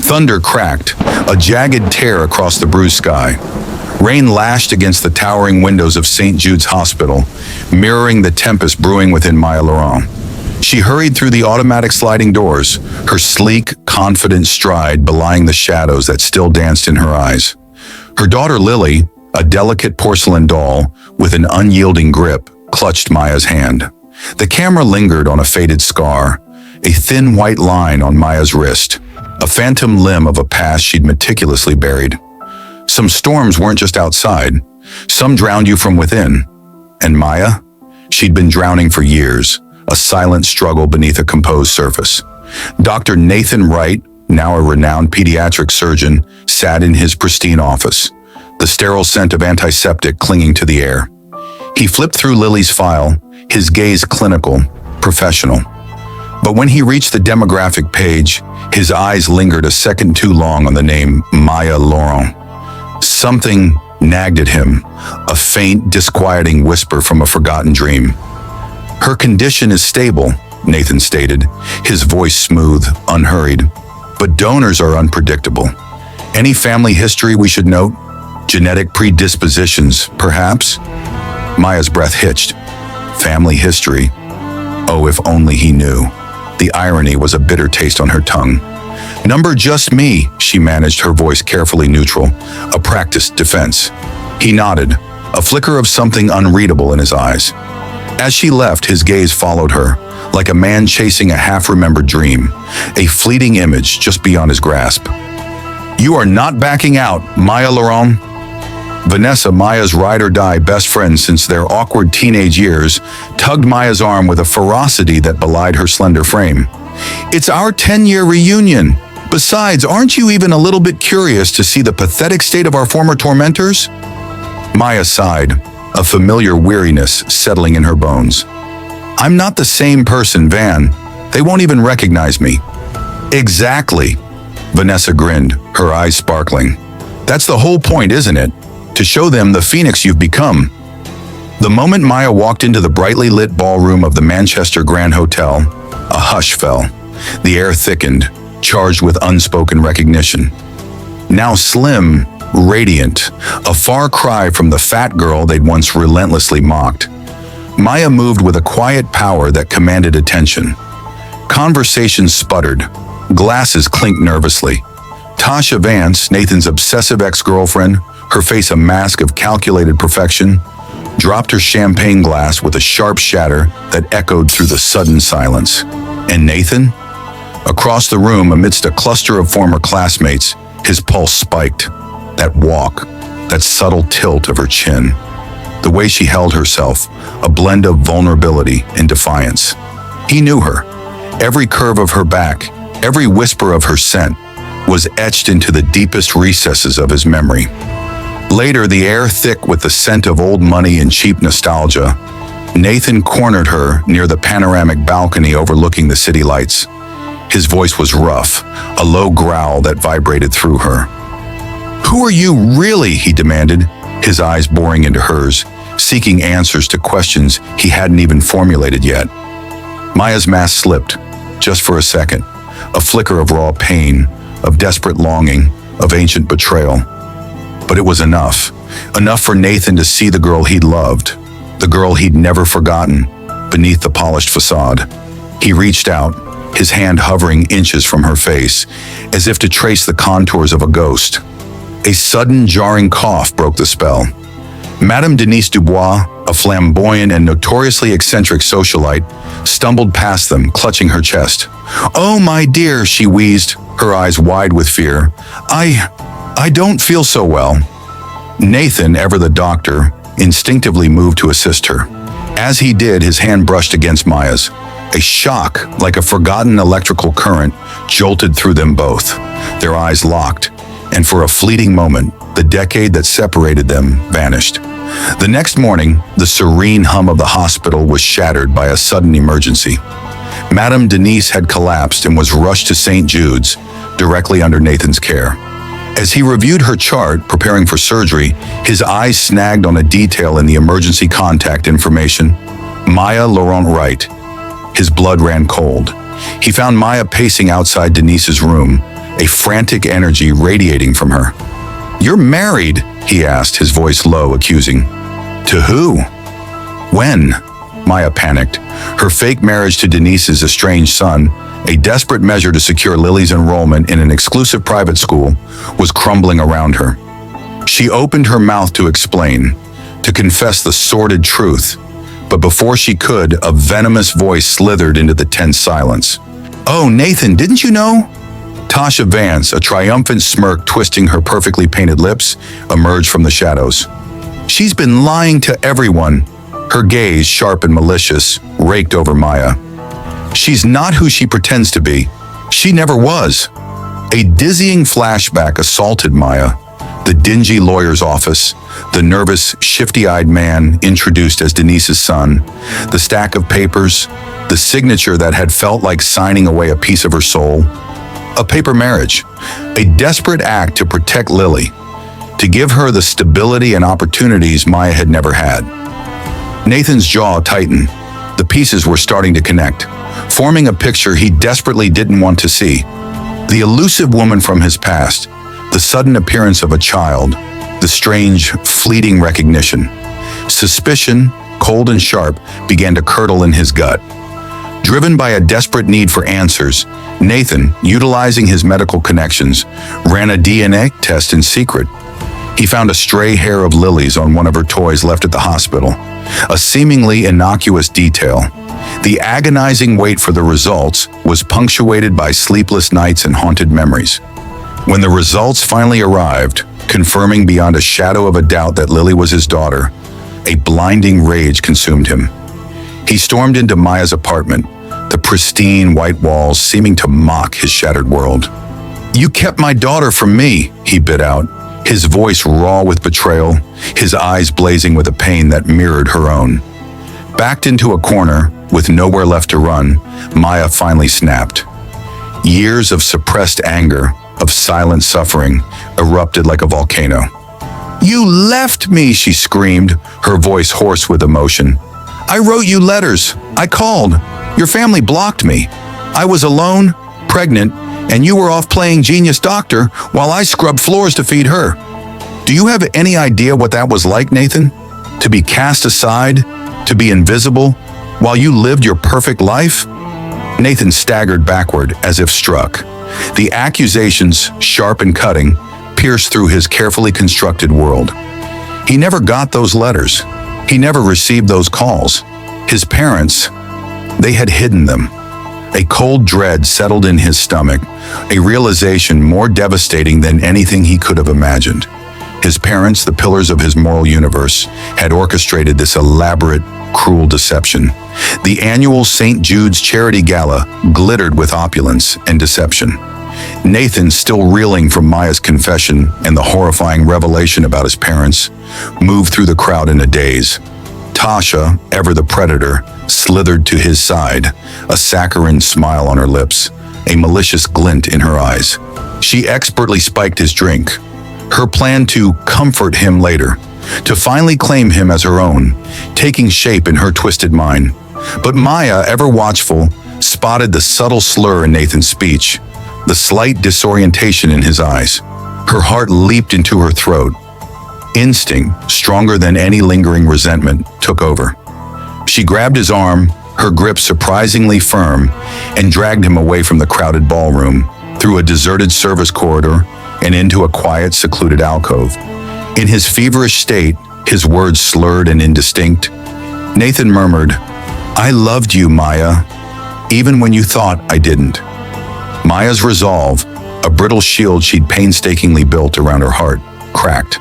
Thunder cracked, a jagged tear across the bruised sky. Rain lashed against the towering windows of St. Jude's Hospital, mirroring the tempest brewing within Maya Laurent. She hurried through the automatic sliding doors, her sleek, confident stride belying the shadows that still danced in her eyes. Her daughter Lily, a delicate porcelain doll with an unyielding grip, clutched Maya's hand. The camera lingered on a faded scar, a thin white line on Maya's wrist, a phantom limb of a past she'd meticulously buried. Some storms weren't just outside, some drowned you from within. And Maya? She'd been drowning for years, a silent struggle beneath a composed surface. Dr. Nathan Wright, now a renowned pediatric surgeon, sat in his pristine office, the sterile scent of antiseptic clinging to the air. He flipped through Lily's file, his gaze clinical, professional. But when he reached the demographic page, his eyes lingered a second too long on the name Maya Laurent. Something nagged at him, a faint, disquieting whisper from a forgotten dream. "Her condition is stable," Nathan stated, his voice smooth, unhurried. "But donors are unpredictable. Any family history we should note? Genetic predispositions, perhaps?" Maya's breath hitched. Family history? Oh, if only he knew. The irony was a bitter taste on her tongue. "Number just me," she managed, her voice carefully neutral, a practiced defense. He nodded, a flicker of something unreadable in his eyes. As she left, his gaze followed her, like a man chasing a half-remembered dream, a fleeting image just beyond his grasp. "You are not backing out, Maya Laurent." Vanessa, Maya's ride-or-die best friend since their awkward teenage years, tugged Maya's arm with a ferocity that belied her slender frame. "It's our 10-year reunion. Besides, aren't you even a little bit curious to see the pathetic state of our former tormentors?" Maya sighed, a familiar weariness settling in her bones. "I'm not the same person, Van. They won't even recognize me." "Exactly," Vanessa grinned, her eyes sparkling. "That's the whole point, isn't it? To show them the phoenix you've become." The moment Maya walked into the brightly lit ballroom of the Manchester Grand Hotel, a hush fell. The air thickened, charged with unspoken recognition. Now slim, radiant, a far cry from the fat girl they'd once relentlessly mocked. Maya moved with a quiet power that commanded attention. Conversations sputtered, glasses clinked nervously. Tasha Vance, Nathan's obsessive ex-girlfriend, her face a mask of calculated perfection, dropped her champagne glass with a sharp shatter that echoed through the sudden silence. And Nathan? Across the room, amidst a cluster of former classmates, his pulse spiked. That walk, that subtle tilt of her chin, the way she held herself, a blend of vulnerability and defiance. He knew her. Every curve of her back, every whisper of her scent, was etched into the deepest recesses of his memory. Later, the air thick with the scent of old money and cheap nostalgia, Nathan cornered her near the panoramic balcony overlooking the city lights. His voice was rough, a low growl that vibrated through her. "Who are you really?" he demanded, his eyes boring into hers, seeking answers to questions he hadn't even formulated yet. Maya's mask slipped, just for a second, a flicker of raw pain, of desperate longing, of ancient betrayal. But it was enough for Nathan to see the girl he'd loved, the girl he'd never forgotten, beneath the polished facade. He reached out, his hand hovering inches from her face, as if to trace the contours of a ghost. A sudden, jarring cough broke the spell. Madame Denise Dubois, a flamboyant and notoriously eccentric socialite, stumbled past them, clutching her chest. "Oh, my dear," she wheezed, her eyes wide with fear. I don't feel so well." Nathan, ever the doctor, instinctively moved to assist her. As he did, his hand brushed against Maya's. A shock, like a forgotten electrical current, jolted through them both. Their eyes locked, and for a fleeting moment, the decade that separated them vanished. The next morning, the serene hum of the hospital was shattered by a sudden emergency. Madame Denise had collapsed and was rushed to St. Jude's, directly under Nathan's care. As he reviewed her chart, preparing for surgery, his eyes snagged on a detail in the emergency contact information. Maya Laurent Wright. His blood ran cold. He found Maya pacing outside Denise's room, a frantic energy radiating from her. "You're married?" he asked, his voice low, accusing. "To who? When?" Maya panicked. Her fake marriage to Denise's estranged son, a desperate measure to secure Lily's enrollment in an exclusive private school, was crumbling around her. She opened her mouth to explain, to confess the sordid truth, but before she could, a venomous voice slithered into the tense silence. "Oh, Nathan, didn't you know?" Tasha Vance, a triumphant smirk twisting her perfectly painted lips, emerged from the shadows. "She's been lying to everyone." Her gaze, sharp and malicious, raked over Maya. "She's not who she pretends to be. She never was." A dizzying flashback assaulted Maya. The dingy lawyer's office, the nervous, shifty-eyed man introduced as Denise's son, the stack of papers, the signature that had felt like signing away a piece of her soul. A paper marriage, a desperate act to protect Lily, to give her the stability and opportunities Maya had never had. Nathan's jaw tightened. The pieces were starting to connect, forming a picture he desperately didn't want to see. The elusive woman from his past, the sudden appearance of a child, the strange, fleeting recognition. Suspicion, cold and sharp, began to curdle in his gut. Driven by a desperate need for answers, Nathan, utilizing his medical connections, ran a DNA test in secret. He found a stray hair of Lily's on one of her toys left at the hospital, a seemingly innocuous detail. The agonizing wait for the results was punctuated by sleepless nights and haunted memories. When the results finally arrived, confirming beyond a shadow of a doubt that Lily was his daughter, a blinding rage consumed him. He stormed into Maya's apartment, the pristine white walls seeming to mock his shattered world. "You kept my daughter from me," he bit out, his voice raw with betrayal, his eyes blazing with a pain that mirrored her own. Backed into a corner, with nowhere left to run, Maya finally snapped. Years of suppressed anger, of silent suffering, erupted like a volcano. "You left me," she screamed, her voice hoarse with emotion. "I wrote you letters. I called. Your family blocked me. I was alone, pregnant, and you were off playing genius doctor while I scrubbed floors to feed her. Do you have any idea what that was like, Nathan? To be cast aside, to be invisible, while you lived your perfect life?" Nathan staggered backward as if struck. The accusations, sharp and cutting, pierced through his carefully constructed world. He never got those letters. He never received those calls. His parents, they had hidden them. A cold dread settled in his stomach, a realization more devastating than anything he could have imagined. His parents, the pillars of his moral universe, had orchestrated this elaborate, cruel deception. The annual St. Jude's Charity Gala glittered with opulence and deception. Nathan, still reeling from Maya's confession and the horrifying revelation about his parents, moved through the crowd in a daze. Tasha, ever the predator, slithered to his side, a saccharine smile on her lips, a malicious glint in her eyes. She expertly spiked his drink, her plan to comfort him later, to finally claim him as her own, taking shape in her twisted mind. But Maya, ever watchful, spotted the subtle slur in Nathan's speech, the slight disorientation in his eyes. Her heart leaped into her throat. Instinct, stronger than any lingering resentment, took over. She grabbed his arm, her grip surprisingly firm, and dragged him away from the crowded ballroom, through a deserted service corridor, and into a quiet, secluded alcove. In his feverish state, his words slurred and indistinct, Nathan murmured, "I loved you, Maya, even when you thought I didn't." Maya's resolve, a brittle shield she'd painstakingly built around her heart, cracked.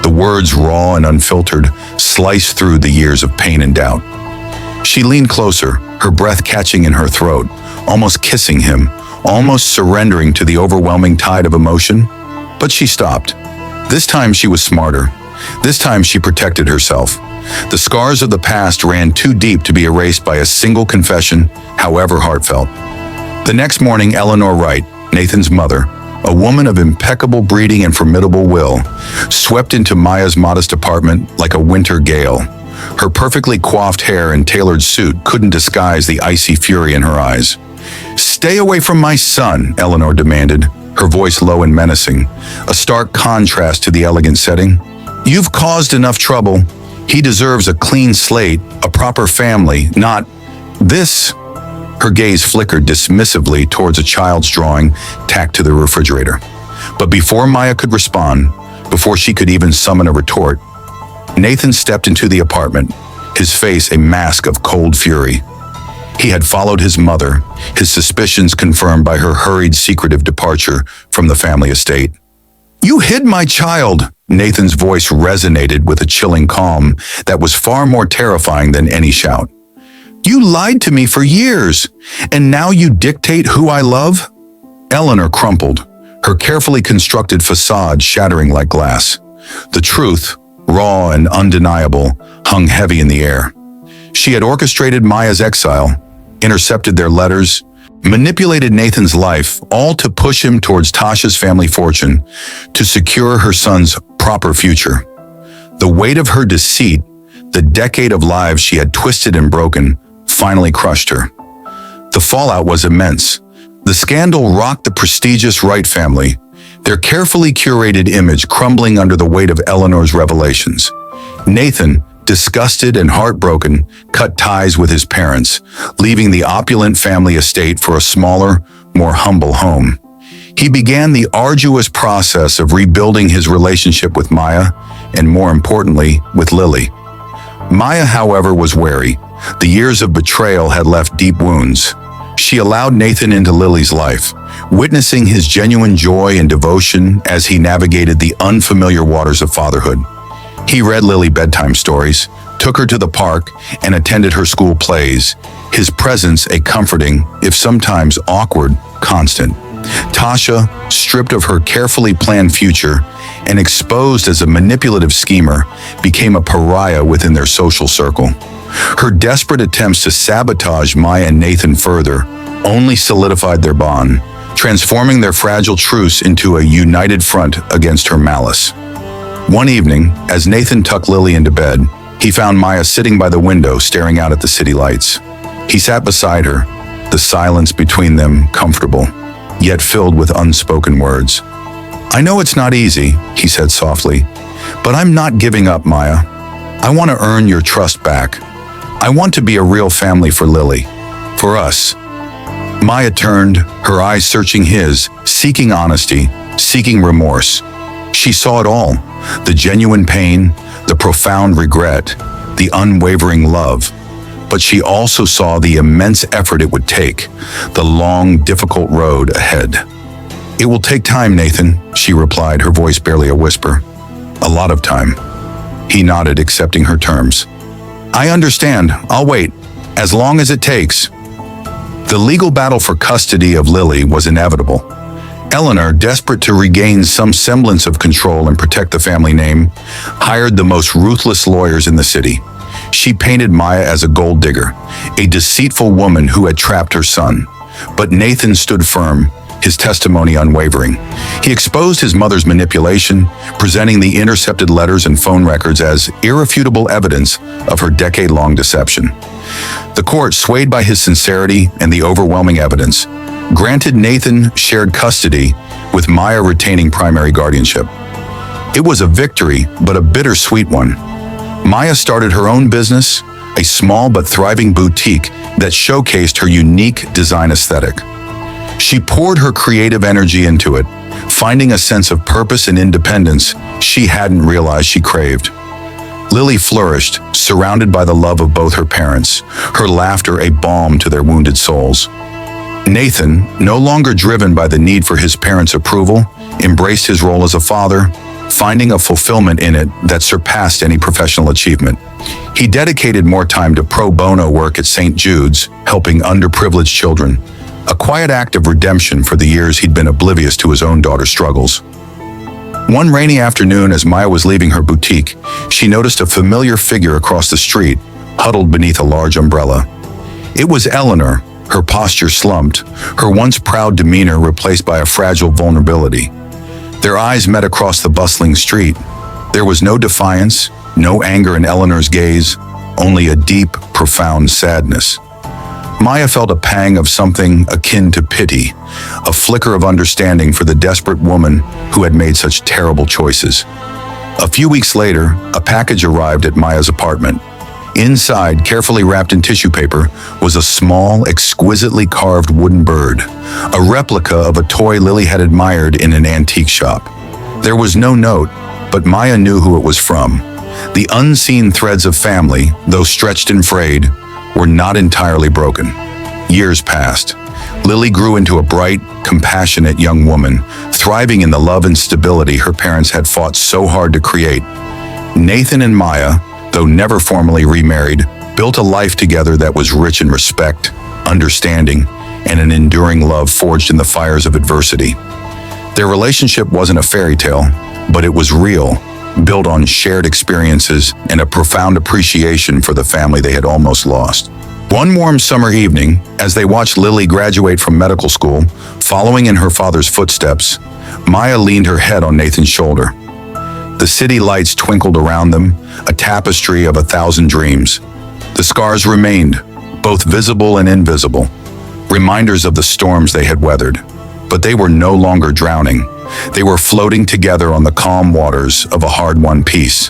The words, raw and unfiltered, sliced through the years of pain and doubt. She leaned closer, her breath catching in her throat, almost kissing him, almost surrendering to the overwhelming tide of emotion. But she stopped. This time she was smarter. This time she protected herself. The scars of the past ran too deep to be erased by a single confession, however heartfelt. The next morning, Eleanor Wright, Nathan's mother, a woman of impeccable breeding and formidable will, swept into Maya's modest apartment like a winter gale. Her perfectly coiffed hair and tailored suit couldn't disguise the icy fury in her eyes. "Stay away from my son," Eleanor demanded, her voice low and menacing, a stark contrast to the elegant setting. "You've caused enough trouble. He deserves a clean slate, a proper family, not this." Her gaze flickered dismissively towards a child's drawing tacked to the refrigerator. But before Maya could respond, before she could even summon a retort, Nathan stepped into the apartment, his face a mask of cold fury. He had followed his mother, his suspicions confirmed by her hurried, secretive departure from the family estate. "You hid my child!" Nathan's voice resonated with a chilling calm that was far more terrifying than any shout. "You lied to me for years, and now you dictate who I love?" Eleanor crumpled, her carefully constructed facade shattering like glass. The truth, raw and undeniable, hung heavy in the air. She had orchestrated Maya's exile, intercepted their letters, manipulated Nathan's life, all to push him towards Tasha's family fortune, to secure her son's proper future. The weight of her deceit, the decade of lives she had twisted and broken, finally crushed her. The fallout was immense. The scandal rocked the prestigious Wright family, their carefully curated image crumbling under the weight of Eleanor's revelations. Nathan, disgusted and heartbroken, cut ties with his parents, leaving the opulent family estate for a smaller, more humble home. He began the arduous process of rebuilding his relationship with Maya, and more importantly, with Lily. Maya, however, was wary. The years of betrayal had left deep wounds. She allowed Nathan into Lily's life, witnessing his genuine joy and devotion as he navigated the unfamiliar waters of fatherhood. He read Lily bedtime stories, took her to the park, and attended her school plays, his presence a comforting, if sometimes awkward, constant. Tasha, stripped of her carefully planned future and exposed as a manipulative schemer, became a pariah within their social circle. Her desperate attempts to sabotage Maya and Nathan further only solidified their bond, transforming their fragile truce into a united front against her malice. One evening, as Nathan tucked Lily into bed, he found Maya sitting by the window staring out at the city lights. He sat beside her, the silence between them comfortable, yet filled with unspoken words. "I know it's not easy," he said softly, "but I'm not giving up, Maya. I want to earn your trust back. I want to be a real family for Lily, for us." Maya turned, her eyes searching his, seeking honesty, seeking remorse. She saw it all, the genuine pain, the profound regret, the unwavering love. But she also saw the immense effort it would take, the long, difficult road ahead. "It will take time, Nathan," she replied, her voice barely a whisper. "A lot of time." He nodded, accepting her terms. "I understand. I'll wait, as long as it takes." The legal battle for custody of Lily was inevitable. Eleanor, desperate to regain some semblance of control and protect the family name, hired the most ruthless lawyers in the city. She painted Maya as a gold digger, a deceitful woman who had trapped her son. But Nathan stood firm, his testimony unwavering. He exposed his mother's manipulation, presenting the intercepted letters and phone records as irrefutable evidence of her decade-long deception. The court, swayed by his sincerity and the overwhelming evidence, granted Nathan shared custody, with Maya retaining primary guardianship. It was a victory, but a bittersweet one. Maya started her own business, a small but thriving boutique that showcased her unique design aesthetic. She poured her creative energy into it, finding a sense of purpose and independence she hadn't realized she craved. Lily flourished, surrounded by the love of both her parents, her laughter a balm to their wounded souls. Nathan, no longer driven by the need for his parents' approval, embraced his role as a father, finding a fulfillment in it that surpassed any professional achievement. He dedicated more time to pro bono work at St. Jude's, helping underprivileged children, a quiet act of redemption for the years he'd been oblivious to his own daughter's struggles. One rainy afternoon, as Maya was leaving her boutique, she noticed a familiar figure across the street, huddled beneath a large umbrella. It was Eleanor, her posture slumped, her once proud demeanor replaced by a fragile vulnerability. Their eyes met across the bustling street. There was no defiance, no anger in Eleanor's gaze, only a deep, profound sadness. Maya felt a pang of something akin to pity, a flicker of understanding for the desperate woman who had made such terrible choices. A few weeks later, a package arrived at Maya's apartment. Inside, carefully wrapped in tissue paper, was a small, exquisitely carved wooden bird, a replica of a toy Lily had admired in an antique shop. There was no note, but Maya knew who it was from. The unseen threads of family, though stretched and frayed, were not entirely broken. Years passed. Lily grew into a bright, compassionate young woman, thriving in the love and stability her parents had fought so hard to create. Nathan and Maya, though never formally remarried, built a life together that was rich in respect, understanding, and an enduring love forged in the fires of adversity. Their relationship wasn't a fairy tale, but it was real, built on shared experiences and a profound appreciation for the family they had almost lost. One warm summer evening, as they watched Lily graduate from medical school, following in her father's footsteps, Maya leaned her head on Nathan's shoulder. The city lights twinkled around them, a tapestry of 1,000 dreams. The scars remained, both visible and invisible, reminders of the storms they had weathered. But they were no longer drowning. They were floating together on the calm waters of a hard-won peace.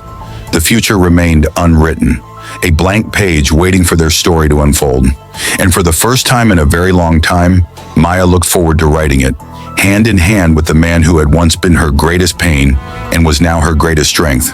The future remained unwritten, a blank page waiting for their story to unfold. And for the first time in a very long time, Maya looked forward to writing it, hand in hand with the man who had once been her greatest pain and was now her greatest strength.